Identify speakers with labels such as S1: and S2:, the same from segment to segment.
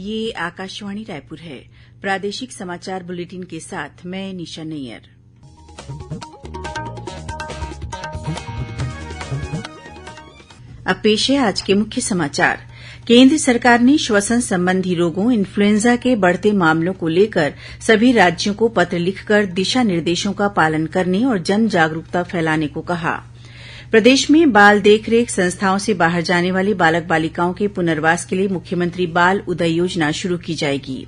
S1: ये आकाशवाणी रायपुर है। प्रादेशिक समाचार बुलेटिन के साथ मैं निशा नैयर। अब पेश है आज के मुख्य समाचार। केंद्र सरकार ने श्वसन संबंधी रोगों इन्फ्लुएंजा के बढ़ते मामलों को लेकर सभी राज्यों को पत्र लिखकर दिशा निर्देशों का पालन करने और जन जागरूकता फैलाने को कहा। प्रदेश में बाल देखरेख संस्थाओं से बाहर जाने वाली बालक बालिकाओं के पुनर्वास के लिए मुख्यमंत्री बाल उदय योजना शुरू की जाएगी।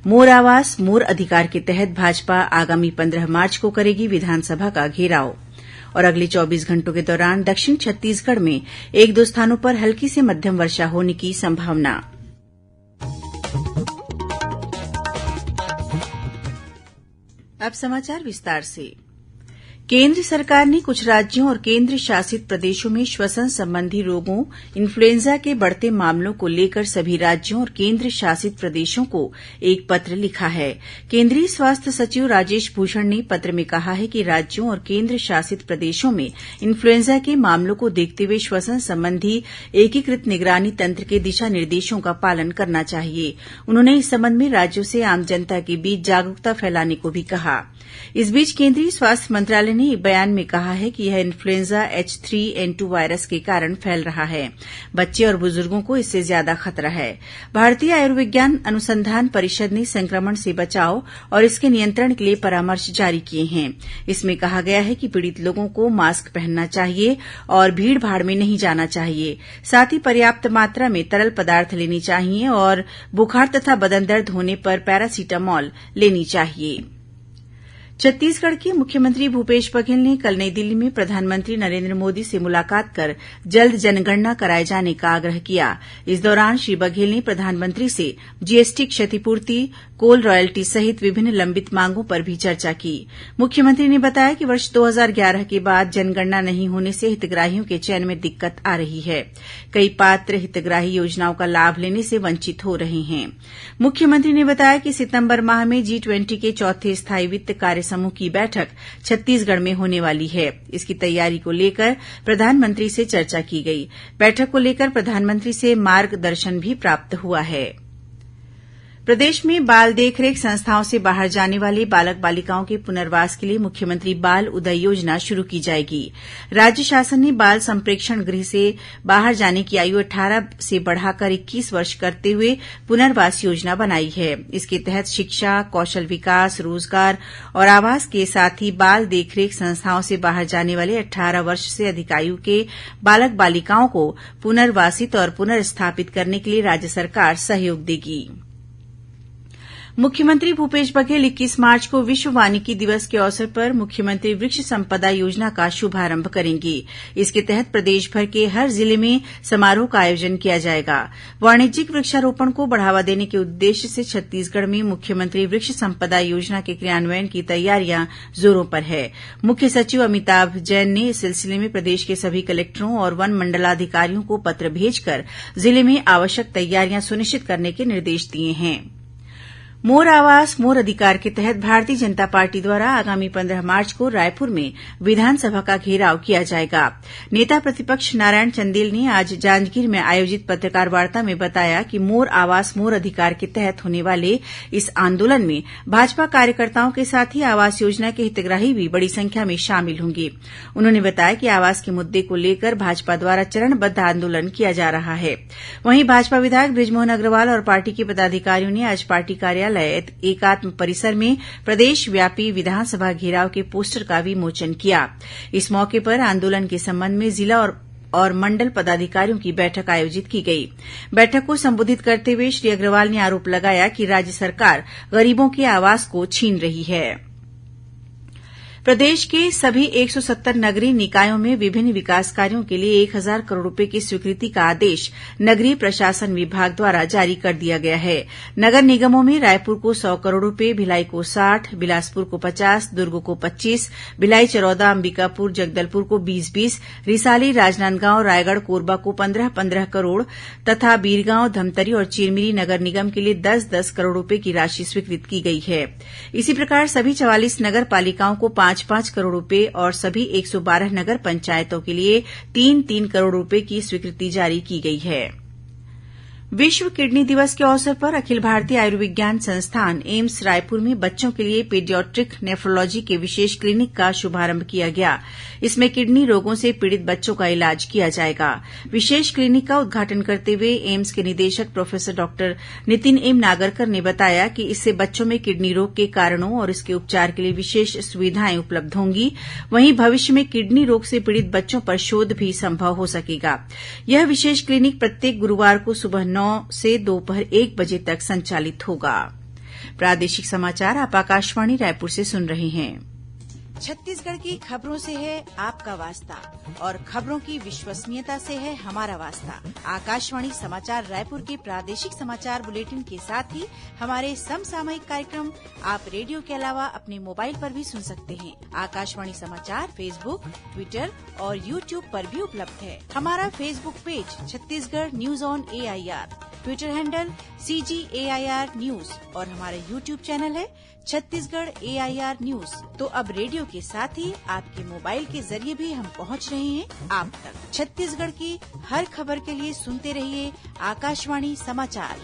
S1: मोर आवास मोर अधिकार के तहत भाजपा आगामी 15 मार्च को करेगी विधानसभा का घेराव। और अगले 24 घंटों के दौरान दक्षिण छत्तीसगढ़ में एक दो स्थानों पर हल्की से मध्यम वर्षा होने की संभावना। अब समाचार विस्तार से। केंद्र सरकार ने कुछ राज्यों और केंद्र शासित प्रदेशों में श्वसन संबंधी रोगों इन्फ्लुएंजा के बढ़ते मामलों को लेकर सभी राज्यों और केंद्र शासित प्रदेशों को एक पत्र लिखा है। केंद्रीय स्वास्थ्य सचिव राजेश भूषण ने पत्र में कहा है कि राज्यों और केंद्र शासित प्रदेशों में इन्फ्लुएंजा के मामलों को देखते हुए श्वसन संबंधी एकीकृत निगरानी तंत्र के दिशा निर्देशों का पालन करना चाहिए। उन्होंने इस संबंध में राज्यों से आम जनता के बीच जागरूकता फैलाने को भी कहा। इस बीच केंद्रीय स्वास्थ्य मंत्रालय ने एक बयान में कहा है कि यह इन्फ्लुएंजा H3N2 वायरस के कारण फैल रहा है। बच्चे और बुजुर्गों को इससे ज्यादा खतरा है। भारतीय आयुर्विज्ञान अनुसंधान परिषद ने संक्रमण से बचाव और इसके नियंत्रण के लिए परामर्श जारी किए हैं। इसमें कहा गया है कि पीड़ित लोगों को मास्क पहनना चाहिए और भीड़भाड़ में नहीं जाना चाहिए। साथ ही पर्याप्त मात्रा में तरल पदार्थ लेनी चाहिए और बुखार तथा बदन दर्द होने पर पैरासिटामॉल लेनी चाहिए। छत्तीसगढ़ के मुख्यमंत्री भूपेश बघेल ने कल नई दिल्ली में प्रधानमंत्री नरेंद्र मोदी से मुलाकात कर जल्द जनगणना कराए जाने का आग्रह किया। इस दौरान श्री बघेल ने प्रधानमंत्री से जीएसटी क्षतिपूर्ति, कोल रॉयल्टी सहित विभिन्न लंबित मांगों पर भी चर्चा की। मुख्यमंत्री ने बताया कि वर्ष 2011 के बाद जनगणना नहीं होने से हितग्राहियों के चयन में दिक्कत आ रही है। कई पात्र हितग्राही योजनाओं का लाभ लेने से वंचित हो रहे हैं। मुख्यमंत्री ने बताया कि सितंबर माह में G20 के चौथे स्थायी वित्त कार्य समूह की बैठक छत्तीसगढ़ में होने वाली है। इसकी तैयारी को लेकर प्रधानमंत्री से चर्चा की गई। बैठक को लेकर प्रधानमंत्री से मार्गदर्शन भी प्राप्त हुआ है। प्रदेश में बाल देखरेख संस्थाओं से बाहर जाने वाले बालक बालिकाओं के पुनर्वास के लिए मुख्यमंत्री बाल उदय योजना शुरू की जाएगी। राज्य शासन ने बाल संप्रेक्षण गृह से बाहर जाने की आयु 18 से बढ़ाकर 21 वर्ष करते हुए पुनर्वास योजना बनाई है। इसके तहत शिक्षा, कौशल विकास, रोजगार और आवास के साथ ही बाल देखरेख संस्थाओं से बाहर जाने वाले 18 वर्ष से अधिक आयु के बालक बालिकाओं को पुनर्वासित और पुनर्स्थापित करने के लिए राज्य सरकार सहयोग देगी। मुख्यमंत्री भूपेश बघेल 21 मार्च को विश्व वानिकी दिवस के अवसर पर मुख्यमंत्री वृक्ष संपदा योजना का शुभारंभ करेंगे। इसके तहत प्रदेश भर के हर जिले में समारोह का आयोजन किया जाएगा। वाणिज्यिक वृक्षारोपण को बढ़ावा देने के उद्देश्य से छत्तीसगढ़ में मुख्यमंत्री वृक्ष संपदा योजना के क्रियान्वयन की तैयारियां जोरों पर है। मुख्य सचिव अमिताभ जैन ने इस सिलसिले में प्रदेश के सभी कलेक्टरों और वन मंडलाधिकारियों को पत्र भेजकर जिले में आवश्यक तैयारियां सुनिश्चित करने के निर्देश दिए हैं। मोर आवास मोर अधिकार के तहत भारतीय जनता पार्टी द्वारा आगामी 15 मार्च को रायपुर में विधानसभा का घेराव किया जाएगा। नेता प्रतिपक्ष नारायण चंदेल ने आज जांजगीर में आयोजित पत्रकार वार्ता में बताया कि मोर आवास मोर अधिकार के तहत होने वाले इस आंदोलन में भाजपा कार्यकर्ताओं के साथ ही आवास योजना के हितग्राही भी बड़ी संख्या में शामिल होंगे। उन्होंने बताया कि आवास के मुद्दे को लेकर भाजपा द्वारा चरणबद्ध आंदोलन किया जा रहा है। वहीं भाजपा विधायक बृजमोहन अग्रवाल और पार्टी के पदाधिकारियों ने आज पार्टी कार्यालय एकात्म परिसर में प्रदेशव्यापी विधानसभा घेराव के पोस्टर का विमोचन किया। इस मौके पर आंदोलन के संबंध में जिला और मंडल पदाधिकारियों की बैठक आयोजित की गई। बैठक को संबोधित करते हुए श्री अग्रवाल ने आरोप लगाया कि राज्य सरकार गरीबों के आवास को छीन रही है। प्रदेश के सभी 170 नगरीय निकायों में विभिन्न विकास कार्यों के लिए 1,000 करोड़ रुपए की स्वीकृति का आदेश नगरीय प्रशासन विभाग द्वारा जारी कर दिया गया है। नगर निगमों में रायपुर को 100 करोड़ रुपए, भिलाई को 60, बिलासपुर को 50, दुर्ग को 25, भिलाई चरौदा, अंबिकापुर, जगदलपुर को 20-20, रिसाली, राजनांदगांव, रायगढ़, कोरबा को 15-15 करोड़ तथा बीरगांव, धमतरी और चिरमिरी नगर निगम के लिए 10-10 करोड़ रुपए की राशि स्वीकृत की गई है। इसी प्रकार सभी 44 नगर पालिकाओं को 5-5 करोड़ रुपए और सभी 112 नगर पंचायतों के लिए 3-3 करोड़ रुपए की स्वीकृति जारी की गई है। विश्व किडनी दिवस के अवसर पर अखिल भारतीय आयुर्विज्ञान संस्थान एम्स रायपुर में बच्चों के लिए पीडियाट्रिक नेफ्रोलॉजी के विशेष क्लिनिक का शुभारंभ किया गया। इसमें किडनी रोगों से पीड़ित बच्चों का इलाज किया जाएगा। विशेष क्लिनिक का उद्घाटन करते हुए एम्स के निदेशक professor doctor Nitin M Nagarkar ने बताया कि इससे बच्चों में किडनी रोग के कारणों और इसके उपचार के लिए विशेष सुविधाएं उपलब्ध होंगी। वहीं भविष्य में किडनी रोग से पीड़ित बच्चों पर शोध भी संभव हो सकेगा। यह विशेष क्लिनिक प्रत्येक गुरुवार को सुबह 9 से दोपहर 1 बजे तक संचालित होगा। प्रादेशिक समाचार आप आकाशवाणी रायपुर से सुन रहे हैं। छत्तीसगढ़ की खबरों से है आपका वास्ता और खबरों की विश्वसनीयता से है हमारा वास्ता। आकाशवाणी समाचार रायपुर के प्रादेशिक समाचार बुलेटिन के साथ ही हमारे समसामयिक कार्यक्रम आप रेडियो के अलावा अपने मोबाइल पर भी सुन सकते हैं। आकाशवाणी समाचार फेसबुक, ट्विटर और यूट्यूब पर भी उपलब्ध है। हमारा Facebook page Chhattisgarh news on AIR, Twitter handle CGAIR news और हमारा यूट्यूब चैनल है छत्तीसगढ़ AIR न्यूज। तो अब रेडियो के साथ ही आपके मोबाइल के जरिए भी हम पहुंच रहे हैं आप तक। छत्तीसगढ़ की हर खबर के लिए सुनते रहिए आकाशवाणी समाचार।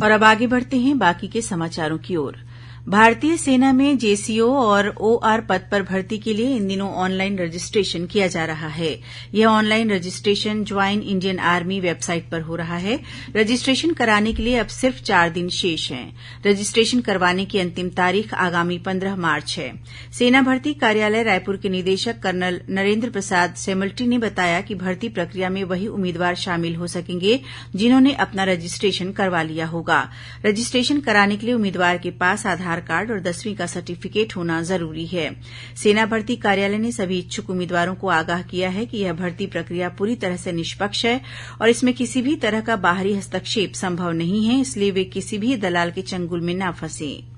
S1: और अब आगे बढ़ते हैं बाकी के समाचारों की ओर। भारतीय सेना में JCO और OR पद पर भर्ती के लिए इन दिनों ऑनलाइन रजिस्ट्रेशन किया जा रहा है। यह online registration join Indian army website पर हो रहा है। रजिस्ट्रेशन कराने के लिए अब सिर्फ 4 दिन शेष हैं। रजिस्ट्रेशन करवाने की अंतिम तारीख आगामी 15 मार्च है। सेना भर्ती कार्यालय रायपुर के निदेशक कर्नल नरेंद्र प्रसाद सेमल्टी ने बताया कि भर्ती प्रक्रिया में वही उम्मीदवार शामिल हो सकेंगे जिन्होंने अपना रजिस्ट्रेशन करवा लिया होगा। रजिस्ट्रेशन कराने के लिए उम्मीदवार के पास आधार कार्ड और 10वीं का सर्टिफिकेट होना जरूरी है। सेना भर्ती कार्यालय ने सभी इच्छुक उम्मीदवारों को आगाह किया है कि यह भर्ती प्रक्रिया पूरी तरह से निष्पक्ष है और इसमें किसी भी तरह का बाहरी हस्तक्षेप संभव नहीं है, इसलिए वे किसी भी दलाल के चंगुल में न फंसें।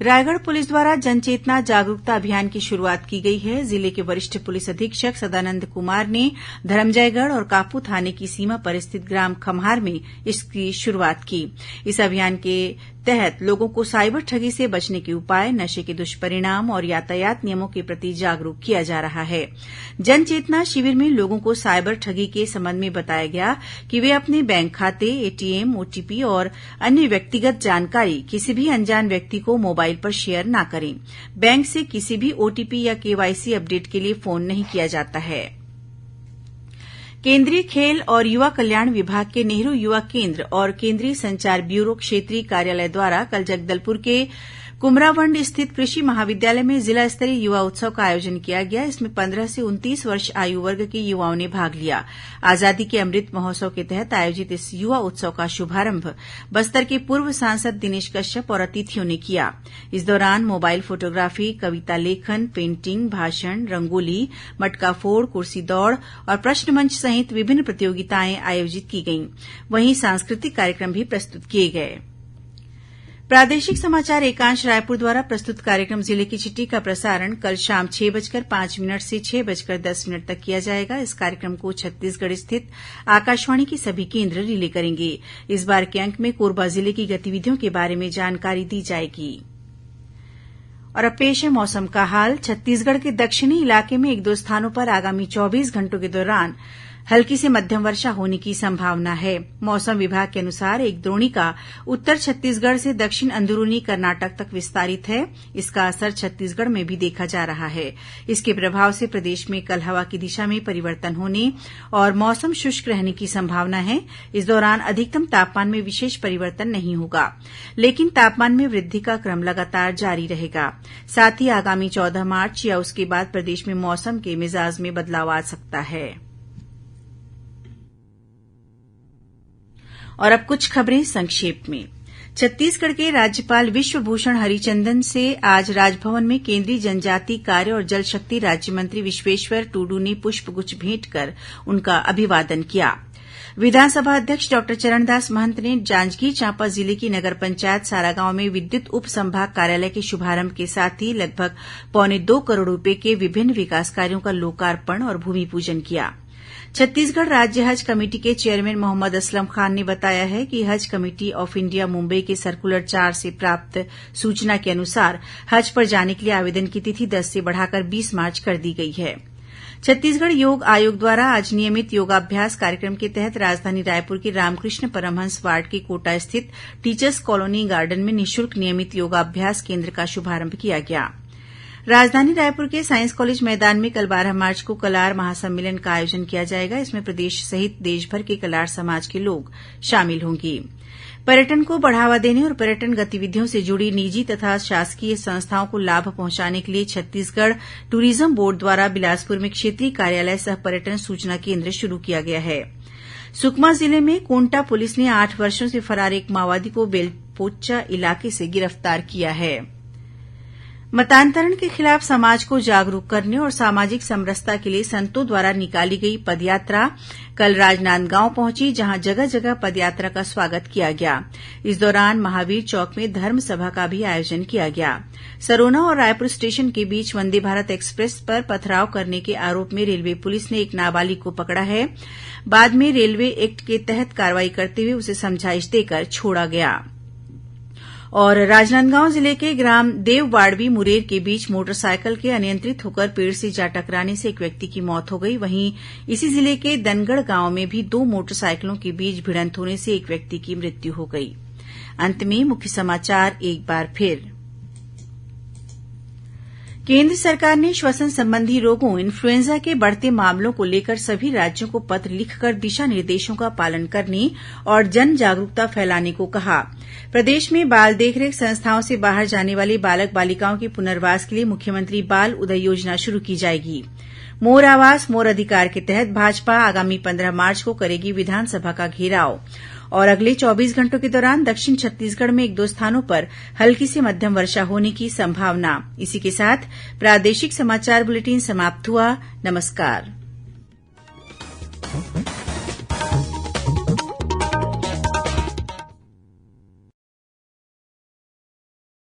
S1: रायगढ़ पुलिस द्वारा जनचेतना जागरूकता अभियान की शुरूआत की गई है। जिले के वरिष्ठ पुलिस अधीक्षक सदानंद कुमार ने धरमजयगढ़ और कापू थाने की सीमा पर स्थित ग्राम खम्हार में इसकी शुरूआत की। इस अभियान के तहत लोगों को साइबर ठगी से बचने के उपाय, नशे के दुष्परिणाम और यातायात नियमों के प्रति जागरूक किया जा रहा है। जनचेतना शिविर में लोगों को साइबर ठगी के संबंध में बताया गया कि वे अपने बैंक खाते, ATM, OTP और अन्य व्यक्तिगत जानकारी किसी भी अनजान व्यक्ति को मोबाइल पर शेयर न करें। बैंक से किसी भी OTP या KYC अपडेट के लिए फोन नहीं किया जाता है। केंद्रीय खेल और युवा कल्याण विभाग के नेहरू युवा केंद्र और केंद्रीय संचार ब्यूरो क्षेत्रीय कार्यालय द्वारा कल जगदलपुर के कुमरावंड स्थित कृषि महाविद्यालय में जिला स्तरीय युवा उत्सव का आयोजन किया गया। इसमें 15 से 29 वर्ष आयु वर्ग के युवाओं ने भाग लिया। आजादी के अमृत महोत्सव के तहत आयोजित इस युवा उत्सव का शुभारंभ बस्तर के पूर्व सांसद दिनेश कश्यप और अतिथियों ने किया। इस दौरान मोबाइल फोटोग्राफी, कविता लेखन, पेंटिंग, भाषण, रंगोली, मटका फोड़, कुर्सी दौड़ और प्रश्न मंच सहित विभिन्न प्रतियोगिताएं आयोजित की गईं। वहीं सांस्कृतिक कार्यक्रम भी प्रस्तुत किए गए। प्रादेशिक समाचार एकांश रायपुर द्वारा प्रस्तुत कार्यक्रम जिले की चिट्ठी का प्रसारण कल शाम 6:05 से 6:10 तक किया जाएगा। इस कार्यक्रम को छत्तीसगढ़ स्थित आकाशवाणी के सभी केंद्र रिले करेंगे। इस बार के अंक में कोरबा जिले की गतिविधियों के बारे में जानकारी दी जाएगी। और अब पेश है मौसम का हाल। छत्तीसगढ़ के दक्षिणी इलाके में 1-2 स्थानों पर आगामी 24 घंटों के दौरान हल्की से मध्यम वर्षा होने की संभावना है। मौसम विभाग के अनुसार एक द्रोणिका उत्तर छत्तीसगढ़ से दक्षिण अंदरूनी कर्नाटक तक विस्तारित है। इसका असर छत्तीसगढ़ में भी देखा जा रहा है। इसके प्रभाव से प्रदेश में कल हवा की दिशा में परिवर्तन होने और मौसम शुष्क रहने की संभावना है। इस दौरान अधिकतम तापमान में विशेष परिवर्तन नहीं होगा, लेकिन तापमान में वृद्धि का क्रम लगातार जारी रहेगा। साथ ही आगामी 14 मार्च या उसके बाद प्रदेश में मौसम के मिजाज में बदलाव आ सकता है। और अब कुछ खबरें संक्षेप में। छत्तीसगढ़ के राज्यपाल विश्वभूषण हरिचंदन से आज राजभवन में केंद्रीय जनजातीय कार्य और जल शक्ति राज्य मंत्री विश्वेश्वर टूडू ने पुष्पगुच्छ भेंट कर उनका अभिवादन किया। विधानसभा अध्यक्ष डॉक्टर चरणदास महंत ने जांजगीर चांपा जिले की नगर पंचायत सारागांव में विद्युत उप संभाग कार्यालय के शुभारंभ के साथ ही लगभग 2.25 करोड़ रूपये के विभिन्न विकास कार्यों का लोकार्पण और भूमि पूजन किया। छत्तीसगढ़ राज्य हज कमेटी के चेयरमैन मोहम्मद असलम खान ने बताया है कि हज कमेटी ऑफ इंडिया मुंबई के सर्कुलर 4 से प्राप्त सूचना के अनुसार हज पर जाने के लिए आवेदन की तिथि 10 से बढ़ाकर 20 मार्च कर दी गई है। छत्तीसगढ़ योग आयोग द्वारा आज नियमित योगाभ्यास कार्यक्रम के तहत राजधानी रायपुर के रामकृष्ण परमहंस वार्ड के कोटा स्थित टीचर्स कॉलोनी गार्डन में निःशुल्क नियमित योगाभ्यास केन्द्र का शुभारंभ किया गया। राजधानी रायपुर के साइंस कॉलेज मैदान में कल 12 मार्च को कलार महासम्मेलन का आयोजन किया जाएगा। इसमें प्रदेश सहित देशभर के कलार समाज के लोग शामिल होंगे। पर्यटन को बढ़ावा देने और पर्यटन गतिविधियों से जुड़ी निजी तथा शासकीय संस्थाओं को लाभ पहुंचाने के लिए छत्तीसगढ़ टूरिज्म बोर्ड द्वारा बिलासपुर में क्षेत्रीय कार्यालय सह पर्यटन सूचना केन्द्र शुरू किया गया है। सुकमा जिले में कोंटा पुलिस ने 8 वर्षों से फरार एक माओवादी को बेलपोच्चा इलाके से गिरफ्तार किया है। मतांतरण के खिलाफ समाज को जागरूक करने और सामाजिक समरसता के लिए संतों द्वारा निकाली गई पदयात्रा कल राजनांदगांव पहुंची, जहां जगह जगह पदयात्रा का स्वागत किया गया। इस दौरान महावीर चौक में धर्म सभा का भी आयोजन किया गया। सरोना और रायपुर स्टेशन के बीच वंदे भारत एक्सप्रेस पर पथराव करने के आरोप में रेलवे पुलिस ने एक नाबालिग को पकड़ा है। बाद में रेलवे एक्ट के तहत कार्रवाई करते हुए उसे समझाइश देकर छोड़ा गया। और राजनांदगांव जिले के ग्राम देववाड़वी मुरेर के बीच मोटरसाइकिल के अनियंत्रित होकर पेड़ से जा टकराने से एक व्यक्ति की मौत हो गई। वहीं इसी जिले के दनगढ़ गांव में भी 2 मोटरसाइकिलों के बीच भिड़ंत होने से एक व्यक्ति की मृत्यु हो गई। अंत में मुख्य समाचार एक बार फिर। केन्द्र सरकार ने श्वसन संबंधी रोगों इन्फ्लुएंजा के बढ़ते मामलों को लेकर सभी राज्यों को पत्र लिखकर दिशा निर्देशों का पालन करने और जन जागरूकता फैलाने को कहा। प्रदेश में बाल देखरेख संस्थाओं से बाहर जाने वाले बालक बालिकाओं के पुनर्वास के लिए मुख्यमंत्री बाल उदय योजना शुरू की जाएगी। मोर आवास मोर अधिकार के तहत भाजपा आगामी 15 मार्च को करेगी विधानसभा का घेराव। और अगले 24 घंटों के दौरान दक्षिण छत्तीसगढ़ में 1-2 स्थानों पर हल्की से मध्यम वर्षा होने की संभावना। इसी के साथ प्रादेशिक समाचार बुलेटिन समाप्त हुआ। नमस्कार।